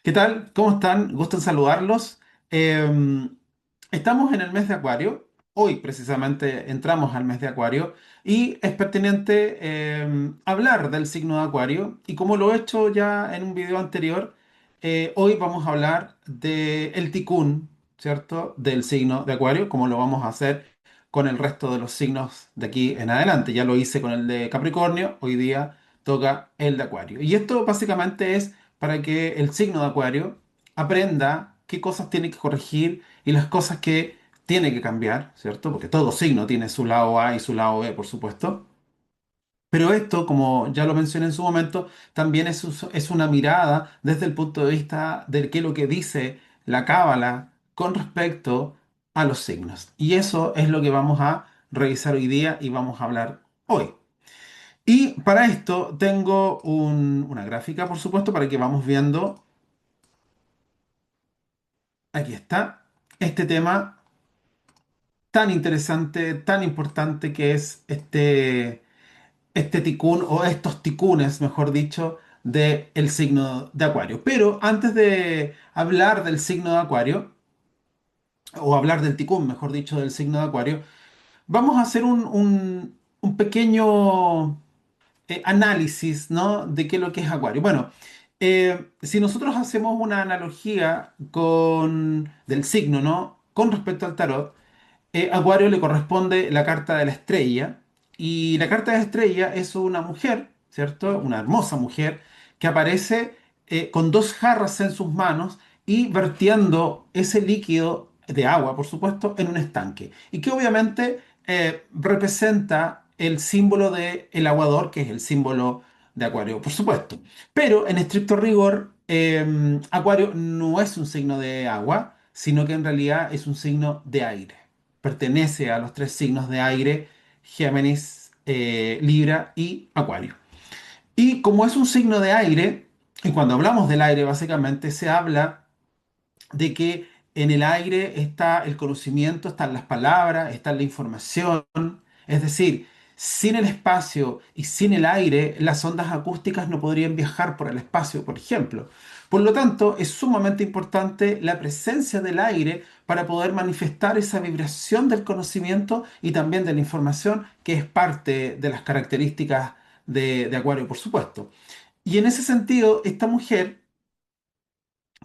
¿Qué tal? ¿Cómo están? Gusto en saludarlos. Eh, Estamos en el mes de Acuario. Hoy precisamente entramos al mes de Acuario y es pertinente hablar del signo de Acuario. Y como lo he hecho ya en un video anterior, hoy vamos a hablar del ticún, ¿cierto? Del signo de Acuario, como lo vamos a hacer con el resto de los signos de aquí en adelante. Ya lo hice con el de Capricornio, hoy día toca el de Acuario. Y esto básicamente es para que el signo de Acuario aprenda qué cosas tiene que corregir y las cosas que tiene que cambiar, ¿cierto? Porque todo signo tiene su lado A y su lado B, por supuesto. Pero esto, como ya lo mencioné en su momento, también es una mirada desde el punto de vista de qué es lo que dice la Cábala con respecto a los signos. Y eso es lo que vamos a revisar hoy día y vamos a hablar hoy. Y para esto tengo una gráfica, por supuesto, para que vamos viendo. Aquí está este tema tan interesante, tan importante que es este ticún o estos ticunes, mejor dicho, del signo de Acuario. Pero antes de hablar del signo de Acuario, o hablar del ticún, mejor dicho, del signo de Acuario, vamos a hacer un pequeño análisis, ¿no? De qué es lo que es Acuario. Bueno, si nosotros hacemos una analogía del signo, ¿no? Con respecto al tarot, Acuario le corresponde la carta de la estrella, y la carta de la estrella es una mujer, ¿cierto? Una hermosa mujer que aparece con dos jarras en sus manos y vertiendo ese líquido de agua, por supuesto, en un estanque. Y que obviamente representa el símbolo del aguador, que es el símbolo de Acuario, por supuesto. Pero en estricto rigor, Acuario no es un signo de agua, sino que en realidad es un signo de aire. Pertenece a los tres signos de aire: Géminis, Libra y Acuario. Y como es un signo de aire, y cuando hablamos del aire, básicamente se habla de que en el aire está el conocimiento, están las palabras, está la información. Es decir, sin el espacio y sin el aire, las ondas acústicas no podrían viajar por el espacio, por ejemplo. Por lo tanto, es sumamente importante la presencia del aire para poder manifestar esa vibración del conocimiento y también de la información, que es parte de las características de Acuario, por supuesto. Y en ese sentido, esta mujer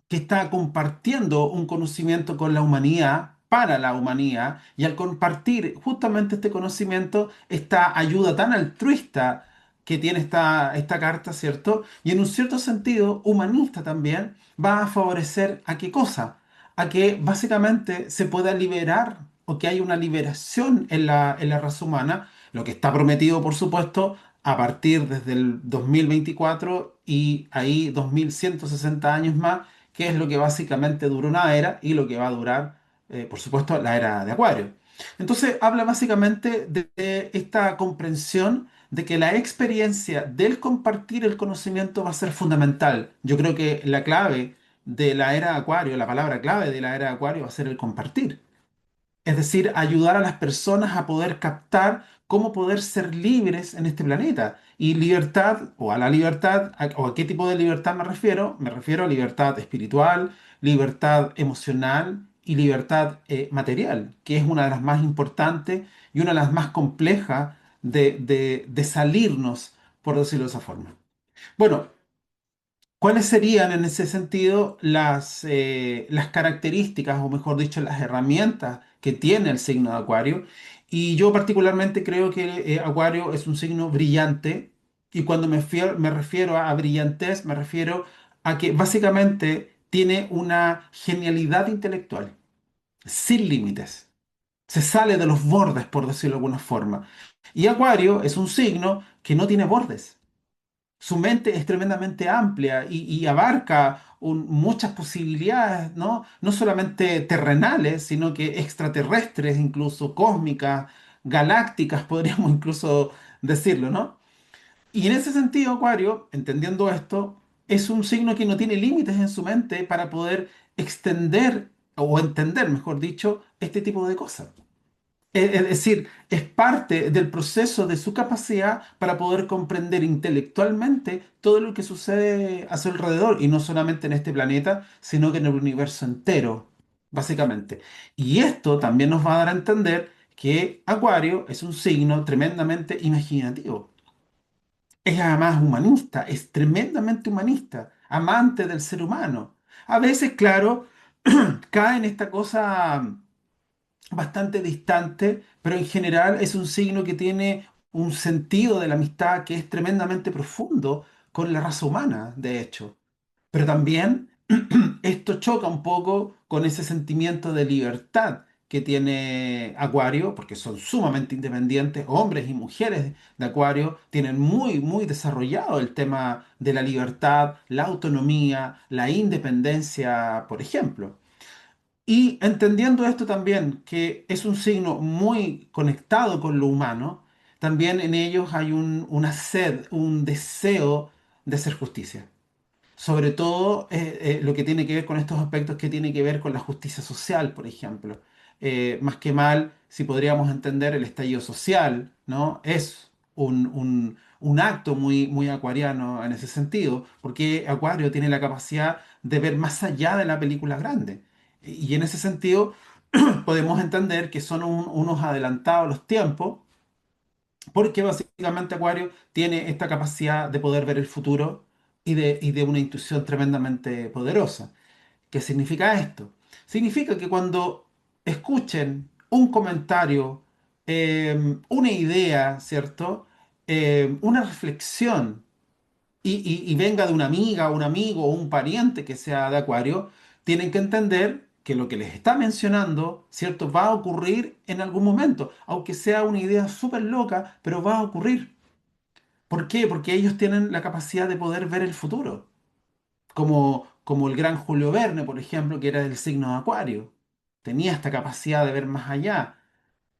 que está compartiendo un conocimiento con la humanidad, para la humanidad, y al compartir justamente este conocimiento, esta ayuda tan altruista que tiene esta carta, ¿cierto? Y en un cierto sentido, humanista también, va a favorecer a qué cosa, a que básicamente se pueda liberar o que haya una liberación en la raza humana, lo que está prometido, por supuesto, a partir desde el 2024 y ahí 2160 años más, que es lo que básicamente dura una era y lo que va a durar, por supuesto, la era de Acuario. Entonces, habla básicamente de esta comprensión de que la experiencia del compartir el conocimiento va a ser fundamental. Yo creo que la clave de la era de Acuario, la palabra clave de la era de Acuario va a ser el compartir. Es decir, ayudar a las personas a poder captar cómo poder ser libres en este planeta. Y libertad, o a la libertad, o a qué tipo de libertad me refiero a libertad espiritual, libertad emocional y libertad material, que es una de las más importantes y una de las más complejas de salirnos, por decirlo de esa forma. Bueno, ¿cuáles serían en ese sentido las características, o mejor dicho, las herramientas que tiene el signo de Acuario? Y yo particularmente creo que Acuario es un signo brillante, y cuando me refiero a brillantez, me refiero a que básicamente tiene una genialidad intelectual, sin límites. Se sale de los bordes, por decirlo de alguna forma. Y Acuario es un signo que no tiene bordes. Su mente es tremendamente amplia y abarca muchas posibilidades, ¿no? No solamente terrenales, sino que extraterrestres, incluso cósmicas, galácticas, podríamos incluso decirlo, ¿no? Y en ese sentido, Acuario, entendiendo esto, es un signo que no tiene límites en su mente para poder extender o entender, mejor dicho, este tipo de cosas. Es decir, es parte del proceso de su capacidad para poder comprender intelectualmente todo lo que sucede a su alrededor, y no solamente en este planeta, sino que en el universo entero, básicamente. Y esto también nos va a dar a entender que Acuario es un signo tremendamente imaginativo. Es además humanista, es tremendamente humanista, amante del ser humano. A veces, claro, cae en esta cosa bastante distante, pero en general es un signo que tiene un sentido de la amistad que es tremendamente profundo con la raza humana, de hecho. Pero también esto choca un poco con ese sentimiento de libertad que tiene Acuario, porque son sumamente independientes, hombres y mujeres de Acuario tienen muy, muy desarrollado el tema de la libertad, la autonomía, la independencia, por ejemplo. Y entendiendo esto también, que es un signo muy conectado con lo humano, también en ellos hay una sed, un deseo de hacer justicia. Sobre todo lo que tiene que ver con estos aspectos que tiene que ver con la justicia social, por ejemplo. Más que mal, si podríamos entender el estallido social, ¿no? Es un acto muy, muy acuariano en ese sentido, porque Acuario tiene la capacidad de ver más allá de la película grande. Y en ese sentido podemos entender que son unos adelantados a los tiempos, porque básicamente Acuario tiene esta capacidad de poder ver el futuro y de una intuición tremendamente poderosa. ¿Qué significa esto? Significa que cuando escuchen un comentario, una idea, ¿cierto? Una reflexión y venga de una amiga, un amigo o un pariente que sea de Acuario, tienen que entender que lo que les está mencionando, ¿cierto? Va a ocurrir en algún momento, aunque sea una idea súper loca, pero va a ocurrir. ¿Por qué? Porque ellos tienen la capacidad de poder ver el futuro, como el gran Julio Verne, por ejemplo, que era del signo de Acuario. Tenía esta capacidad de ver más allá.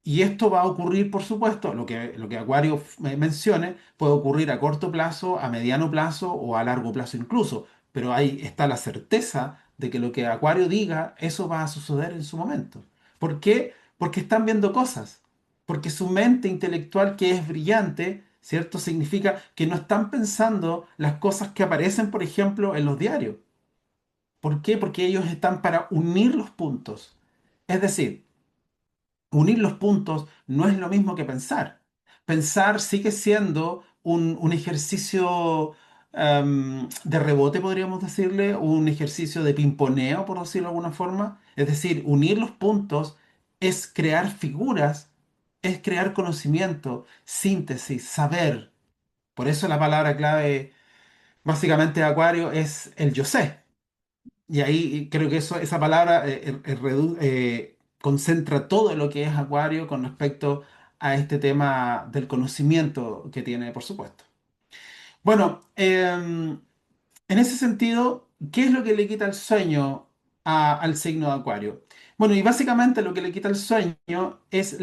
Y esto va a ocurrir, por supuesto, lo que Acuario mencione, puede ocurrir a corto plazo, a mediano plazo o a largo plazo incluso. Pero ahí está la certeza de que lo que Acuario diga, eso va a suceder en su momento. ¿Por qué? Porque están viendo cosas. Porque su mente intelectual, que es brillante, ¿cierto? Significa que no están pensando las cosas que aparecen, por ejemplo, en los diarios. ¿Por qué? Porque ellos están para unir los puntos. Es decir, unir los puntos no es lo mismo que pensar. Pensar sigue siendo un ejercicio de rebote, podríamos decirle, un ejercicio de pimponeo, por decirlo de alguna forma. Es decir, unir los puntos es crear figuras, es crear conocimiento, síntesis, saber. Por eso la palabra clave, básicamente, de Acuario es el yo sé. Y ahí creo que esa palabra concentra todo lo que es Acuario con respecto a este tema del conocimiento que tiene, por supuesto. Bueno, en ese sentido, ¿qué es lo que le quita el sueño al signo de Acuario? Bueno, y básicamente lo que le quita el sueño es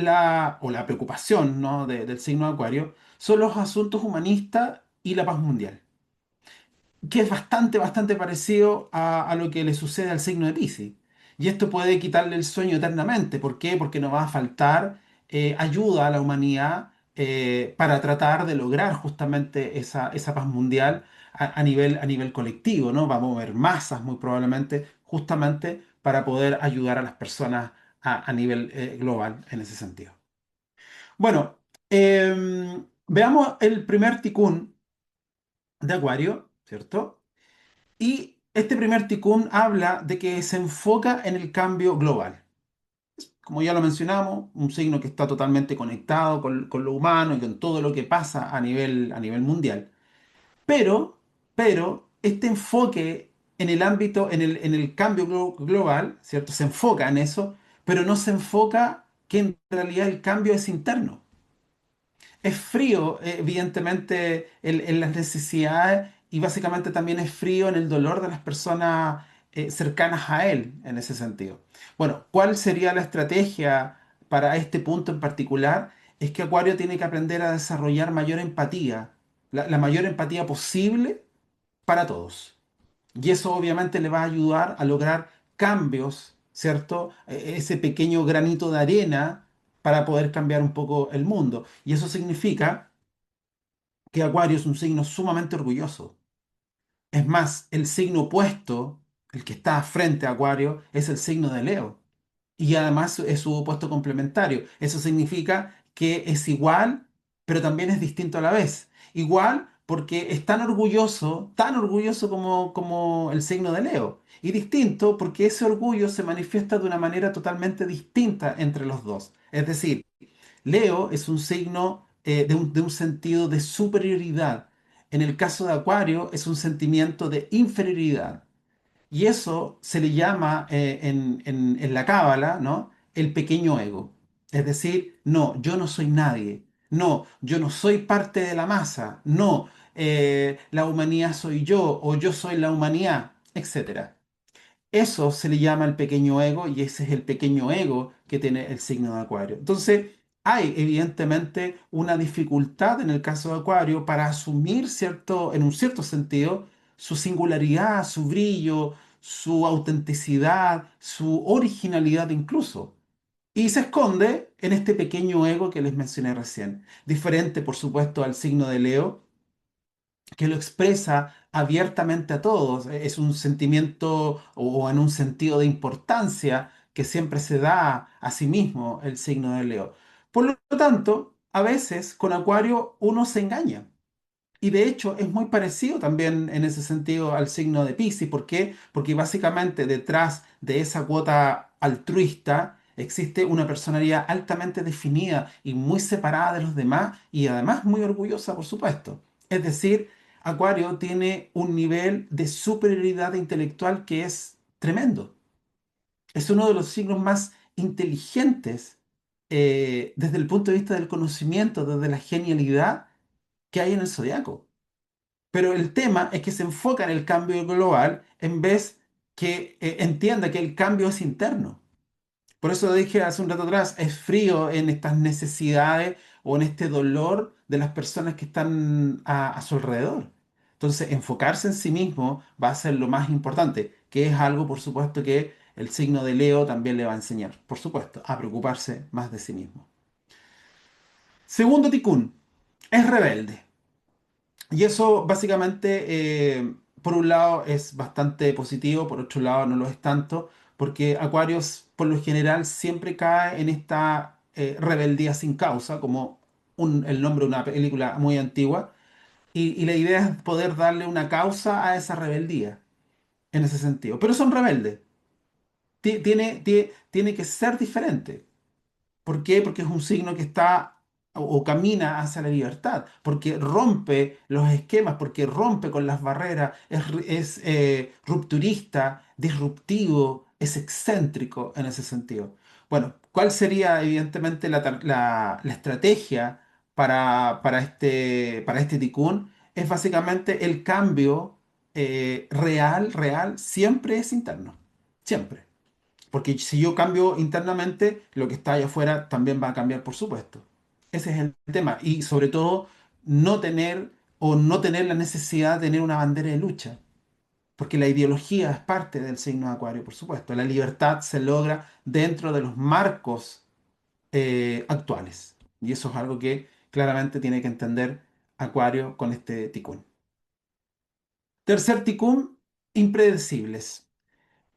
o la preocupación, ¿no? del signo de Acuario, son los asuntos humanistas y la paz mundial, que es bastante, bastante parecido a lo que le sucede al signo de Piscis. Y esto puede quitarle el sueño eternamente. ¿Por qué? Porque nos va a faltar ayuda a la humanidad para tratar de lograr justamente esa paz mundial a nivel colectivo, ¿no? Va a mover masas muy probablemente, justamente para poder ayudar a las personas a nivel global en ese sentido. Bueno, veamos el primer ticún de Acuario, ¿cierto? Y este primer ticún habla de que se enfoca en el cambio global. Como ya lo mencionamos, un signo que está totalmente conectado con lo humano y con todo lo que pasa a nivel mundial. Pero, pero, este enfoque en el ámbito, en el cambio global, ¿cierto? Se enfoca en eso, pero no se enfoca que en realidad el cambio es interno. Es frío, evidentemente, en las necesidades y básicamente también es frío en el dolor de las personas cercanas a él, en ese sentido. Bueno, ¿cuál sería la estrategia para este punto en particular? Es que Acuario tiene que aprender a desarrollar mayor empatía, la mayor empatía posible para todos. Y eso obviamente le va a ayudar a lograr cambios, ¿cierto? Ese pequeño granito de arena para poder cambiar un poco el mundo. Y eso significa que Acuario es un signo sumamente orgulloso. Es más, el signo opuesto, el que está frente a Acuario, es el signo de Leo. Y además es su opuesto complementario. Eso significa que es igual, pero también es distinto a la vez. Igual porque es tan orgulloso como el signo de Leo. Y distinto porque ese orgullo se manifiesta de una manera totalmente distinta entre los dos. Es decir, Leo es un signo de un sentido de superioridad. En el caso de Acuario es un sentimiento de inferioridad. Y eso se le llama en la Cábala, ¿no? El pequeño ego. Es decir, no, yo no soy nadie. No, yo no soy parte de la masa. No, la humanidad soy yo o yo soy la humanidad, etcétera. Eso se le llama el pequeño ego y ese es el pequeño ego que tiene el signo de Acuario. Entonces, hay evidentemente una dificultad en el caso de Acuario para asumir en un cierto sentido, su singularidad, su brillo, su autenticidad, su originalidad incluso. Y se esconde en este pequeño ego que les mencioné recién. Diferente, por supuesto, al signo de Leo, que lo expresa abiertamente a todos. Es un sentimiento o en un sentido de importancia que siempre se da a sí mismo el signo de Leo. Por lo tanto, a veces con Acuario uno se engaña. Y de hecho es muy parecido también en ese sentido al signo de Piscis. ¿Por qué? Porque básicamente detrás de esa cuota altruista existe una personalidad altamente definida y muy separada de los demás y además muy orgullosa, por supuesto. Es decir, Acuario tiene un nivel de superioridad intelectual que es tremendo. Es uno de los signos más inteligentes desde el punto de vista del conocimiento, desde la genialidad que hay en el zodiaco. Pero el tema es que se enfoca en el cambio global en vez que entienda que el cambio es interno. Por eso dije hace un rato atrás, es frío en estas necesidades o en este dolor de las personas que están a su alrededor. Entonces, enfocarse en sí mismo va a ser lo más importante, que es algo, por supuesto, que el signo de Leo también le va a enseñar, por supuesto, a preocuparse más de sí mismo. Segundo ticún, es rebelde. Y eso básicamente, por un lado, es bastante positivo, por otro lado, no lo es tanto, porque Aquarius, por lo general, siempre cae en esta rebeldía sin causa, como el nombre de una película muy antigua, y la idea es poder darle una causa a esa rebeldía, en ese sentido. Pero son rebeldes. Tiene que ser diferente. ¿Por qué? Porque es un signo que está o camina hacia la libertad, porque rompe los esquemas, porque rompe con las barreras, es rupturista, disruptivo, es excéntrico en ese sentido. Bueno, ¿cuál sería evidentemente la estrategia para este ticún? Es básicamente el cambio real, siempre es interno, siempre. Porque si yo cambio internamente, lo que está allá afuera también va a cambiar, por supuesto. Ese es el tema. Y sobre todo, no tener la necesidad de tener una bandera de lucha. Porque la ideología es parte del signo de Acuario, por supuesto. La libertad se logra dentro de los marcos actuales. Y eso es algo que claramente tiene que entender Acuario con este ticún. Tercer ticún, impredecibles.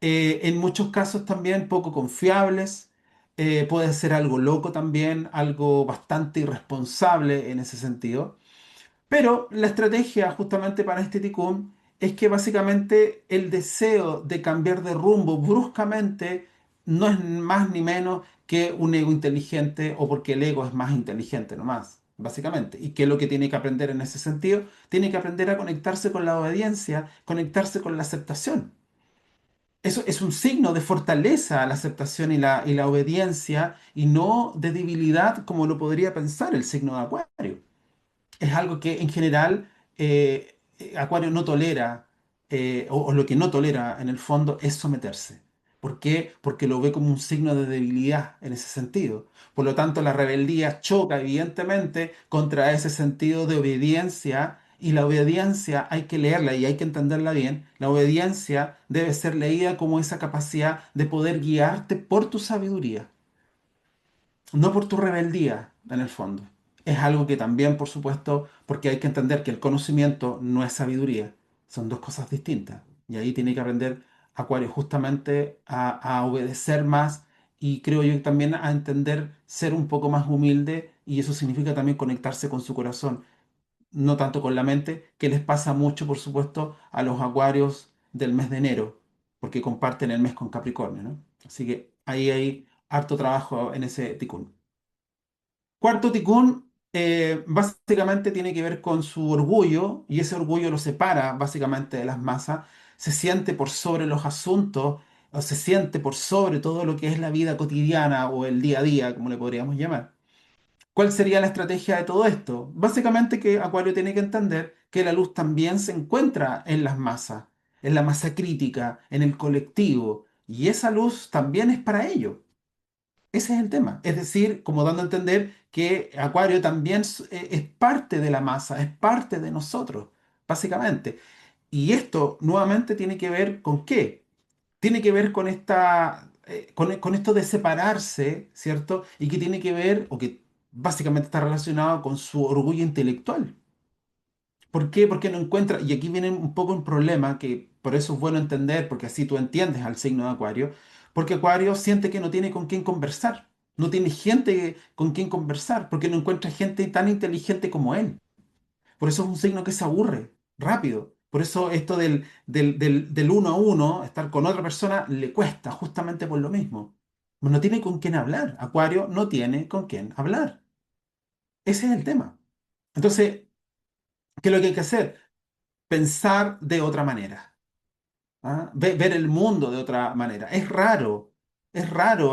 En muchos casos también poco confiables, puede ser algo loco también, algo bastante irresponsable en ese sentido. Pero la estrategia justamente para este ticún es que básicamente el deseo de cambiar de rumbo bruscamente no es más ni menos que un ego inteligente o porque el ego es más inteligente nomás, básicamente. ¿Y qué es lo que tiene que aprender en ese sentido? Tiene que aprender a conectarse con la obediencia, conectarse con la aceptación. Eso es un signo de fortaleza la aceptación y la obediencia y no de debilidad como lo podría pensar el signo de Acuario. Es algo que en general Acuario no tolera o lo que no tolera en el fondo es someterse. ¿Por qué? Porque lo ve como un signo de debilidad en ese sentido. Por lo tanto, la rebeldía choca evidentemente contra ese sentido de obediencia y la obediencia hay que leerla y hay que entenderla bien. La obediencia debe ser leída como esa capacidad de poder guiarte por tu sabiduría. no por tu rebeldía, en el fondo. Es algo que también, por supuesto, porque hay que entender que el conocimiento no es sabiduría, son dos cosas distintas. Y ahí tiene que aprender Acuario justamente a obedecer más y creo yo también a entender ser un poco más humilde y eso significa también conectarse con su corazón, no tanto con la mente, que les pasa mucho, por supuesto, a los Acuarios del mes de enero, porque comparten el mes con Capricornio, ¿no? Así que ahí hay harto trabajo en ese ticún. Cuarto ticún, básicamente tiene que ver con su orgullo y ese orgullo lo separa básicamente de las masas. Se siente por sobre los asuntos o se siente por sobre todo lo que es la vida cotidiana o el día a día, como le podríamos llamar. ¿Cuál sería la estrategia de todo esto? Básicamente que Acuario tiene que entender que la luz también se encuentra en las masas, en la masa crítica, en el colectivo, y esa luz también es para ello. Ese es el tema. Es decir, como dando a entender que Acuario también es parte de la masa, es parte de nosotros, básicamente. Y esto nuevamente tiene que ver con qué? Tiene que ver con con esto de separarse, ¿cierto? Y que tiene que ver, o que básicamente está relacionado con su orgullo intelectual. ¿Por qué? Porque no encuentra, y aquí viene un poco un problema que por eso es bueno entender, porque así tú entiendes al signo de Acuario, porque Acuario siente que no tiene con quién conversar, no tiene gente con quien conversar, porque no encuentra gente tan inteligente como él. Por eso es un signo que se aburre rápido. Por eso esto del uno a uno, estar con otra persona, le cuesta justamente por lo mismo. No tiene con quién hablar. Acuario no tiene con quién hablar. Ese es el tema. Entonces, ¿qué es lo que hay que hacer? Pensar de otra manera. ¿Ah? Ver el mundo de otra manera. Es raro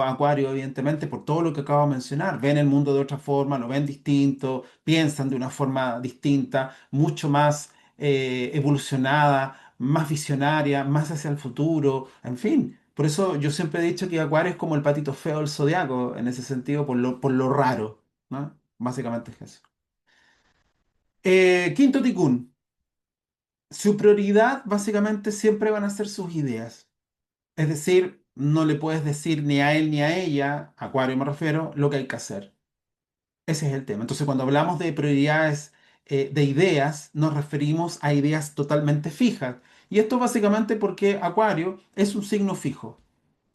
Acuario, evidentemente, por todo lo que acabo de mencionar. Ven el mundo de otra forma, lo ven distinto, piensan de una forma distinta, mucho más evolucionada, más visionaria, más hacia el futuro, en fin. Por eso yo siempre he dicho que Acuario es como el patito feo del zodiaco, en ese sentido, por lo raro, ¿no? Básicamente es eso. Quinto ticún. Su prioridad básicamente siempre van a ser sus ideas. Es decir, no le puedes decir ni a él ni a ella, Acuario me refiero, lo que hay que hacer. Ese es el tema. Entonces, cuando hablamos de prioridades de ideas, nos referimos a ideas totalmente fijas. Y esto básicamente porque Acuario es un signo fijo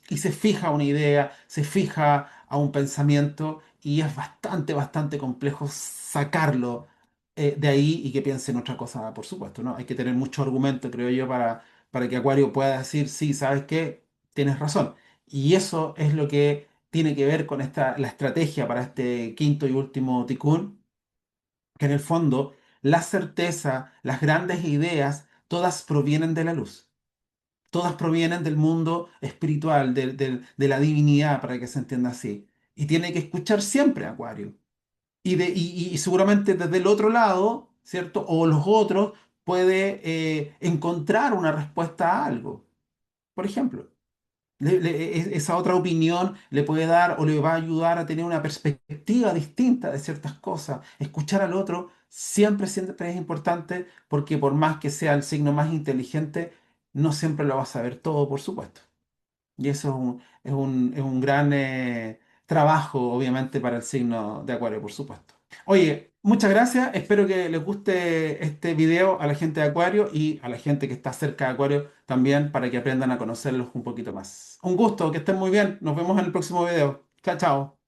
y se fija a una idea, se fija a un pensamiento y es bastante complejo sacarlo de ahí y que piense en otra cosa, por supuesto, ¿no? Hay que tener mucho argumento, creo yo, para que Acuario pueda decir, sí, ¿sabes qué? Tienes razón. Y eso es lo que tiene que ver con la estrategia para este quinto y último ticún, que en el fondo la certeza, las grandes ideas, todas provienen de la luz. Todas provienen del mundo espiritual, de la divinidad, para que se entienda así. Y tiene que escuchar siempre a Acuario. Y seguramente desde el otro lado, ¿cierto? O los otros, puede encontrar una respuesta a algo. Por ejemplo, esa otra opinión le puede dar o le va a ayudar a tener una perspectiva distinta de ciertas cosas. Escuchar al otro siempre es importante porque por más que sea el signo más inteligente, no siempre lo va a saber todo, por supuesto. Y eso es un gran trabajo, obviamente, para el signo de Acuario, por supuesto. Oye, muchas gracias. Espero que les guste este video a la gente de Acuario y a la gente que está cerca de Acuario también para que aprendan a conocerlos un poquito más. Un gusto, que estén muy bien. Nos vemos en el próximo video. Chao, chao.